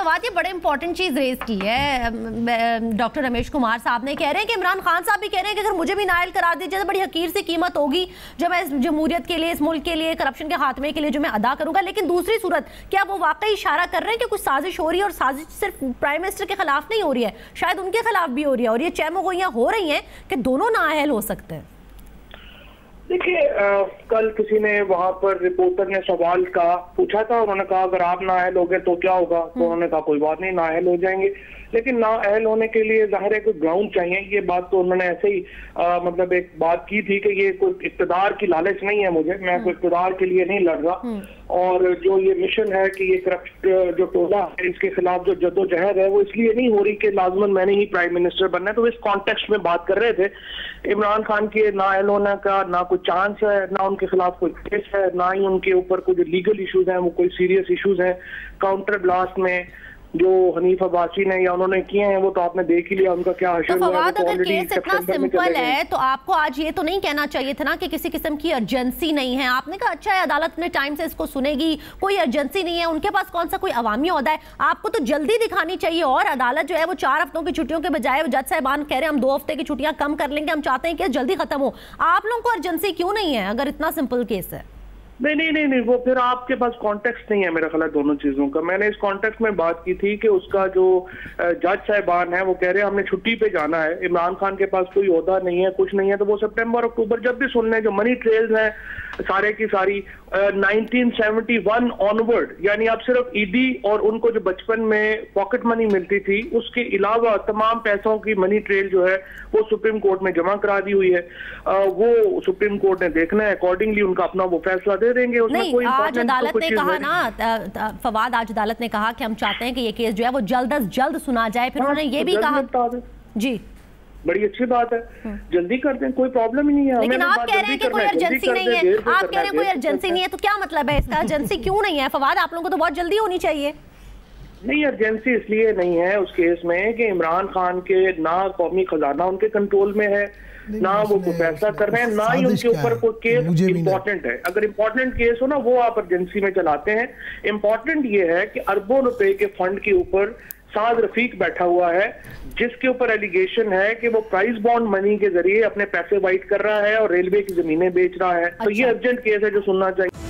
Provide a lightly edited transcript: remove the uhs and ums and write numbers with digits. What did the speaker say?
फवाद, ये बड़े इंपॉर्टेंट चीज रेज की है डॉक्टर रमेश कुमार साहब ने। कह रहे हैं कि इमरान खान साहब भी कह रहे हैं कि अगर मुझे भी नाअहल करार दीजिए तो बड़ी हकीर सी कीमत होगी जो मैं इस जमहूरियत के लिए, इस मुल्क के लिए, करप्शन के खात्मे के लिए जो मैं अदा करूंगा। लेकिन दूसरी सूरत, क्या वो वाकई इशारा कर रहे हैं कि कुछ साजिश हो रही है, और साजिश सिर्फ प्राइम मिनिस्टर के खिलाफ नहीं हो रही है, शायद उनके खिलाफ भी हो रही है, और ये चहमगोइयां हो रही हैं कि दोनों नाअहल हो सकते हैं? देखिए, कल किसी ने वहां पर, रिपोर्टर ने सवाल का पूछा था, उन्होंने कहा अगर आप नाअहल हो गए तो क्या होगा, तो उन्होंने कहा कोई बात नहीं, नाअहल हो जाएंगे। लेकिन नाअहल होने के लिए जाहिर है कोई ग्राउंड चाहिए। ये बात तो उन्होंने ऐसे ही मतलब एक बात की थी कि ये कोई इक़्तिदार की लालच नहीं है मुझे, मैं कोई इक़्तिदार के लिए नहीं लड़ रहा, और जो ये मिशन है कि ये करप्ट जो टोला है इसके खिलाफ जो जद्दोजहद है वो इसलिए नहीं हो रही कि लाजमन मैंने ही प्राइम मिनिस्टर बनना है। तो इस कॉन्टेक्स्ट में बात कर रहे थे। इमरान खान के नाअहल होने का ना कोई चांस है, ना उनके खिलाफ कोई केस है, ना ही उनके ऊपर कोई जो लीगल इश्यूज हैं वो कोई सीरियस इश्यूज हैं। काउंटर ब्लास्ट में जो हनीफ अब्बासी ने या उन्होंने किए हैं वो तो आपने देख ही लिया उनका क्या हश्र हुआ है। फवाद, अगर केस इतना सिंपल है तो आपको आज ये तो नहीं कहना चाहिए था ना कि किसी किस्म की अर्जेंसी नहीं है। आपने कहा अच्छा है अदालत ने टाइम से इसको सुनेगी, कोई अर्जेंसी नहीं है, उनके पास कौन सा कोई अवामी ओहदा है। आपको तो जल्दी दिखानी चाहिए, और अदालत जो है वो 4 हफ्तों की छुट्टियों के बजाय जज साहिबान कह रहे हैं हम 2 हफ्ते की छुट्टियां कम कर लेंगे, हम चाहते हैं कि जल्दी खत्म हो। आप लोगों को अर्जेंसी क्यों नहीं है अगर इतना सिंपल केस है? नहीं, वो फिर आपके पास कॉन्टेक्स्ट नहीं है मेरा ख्याल है दोनों चीजों का। मैंने इस कॉन्टेक्स्ट में बात की थी कि उसका जो जज साहिबान है वो कह रहे हैं हमने छुट्टी पे जाना है, इमरान खान के पास कोई ओहदा नहीं है, कुछ नहीं है, तो वो सितंबर अक्टूबर जब भी सुन लें। जो मनी ट्रेल्स हैं सारे की सारी 1971 ऑनवर्ड, यानी अब सिर्फ ईडी और उनको जो बचपन में पॉकेट मनी मिलती थी उसके अलावा तमाम पैसों की मनी ट्रेल जो है वो सुप्रीम कोर्ट में जमा करा दी हुई है। वो सुप्रीम कोर्ट ने देखना है, अकॉर्डिंगली उनका अपना वो फैसला दे देंगे। नहीं, कोई आज अदालत ने कहा ना फवाद, आज अदालत ने कहा कि हम चाहते हैं कि ये केस जो है वो जल्द अज जल्द सुना जाए। फिर उन्होंने ये भी कहा जी, बड़ी अच्छी बात है, जल्दी कर दें, कोई प्रॉब्लम ही नहीं है। लेकिन आप कह रहे हैं कि कोई अर्जेंसी नहीं है, आप कह रहे हैं कोई अर्जेंसी नहीं है, तो क्या मतलब है इसका? अर्जेंसी क्यों नहीं है फवाद? आप लोगों को तो बहुत जल्दी होनी चाहिए। नहीं, अर्जेंसी इसलिए नहीं है उस केस में कि इमरान खान के ना कौमी खजाना उनके कंट्रोल में है, ना वो कोई फैसला कर रहे हैं, ना ही उनके ऊपर कोई केस इम्पोर्टेंट है। अगर इम्पोर्टेंट केस हो ना वो आप अर्जेंसी में चलाते हैं। इम्पोर्टेंट ये है कि अरबों रुपए के फंड के ऊपर साद रफीक बैठा हुआ है जिसके ऊपर एलिगेशन है कि वो प्राइस बॉन्ड मनी के जरिए अपने पैसे वाइट कर रहा है और रेलवे की जमीनें बेच रहा है। तो ये अर्जेंट केस है जो सुनना चाहिए।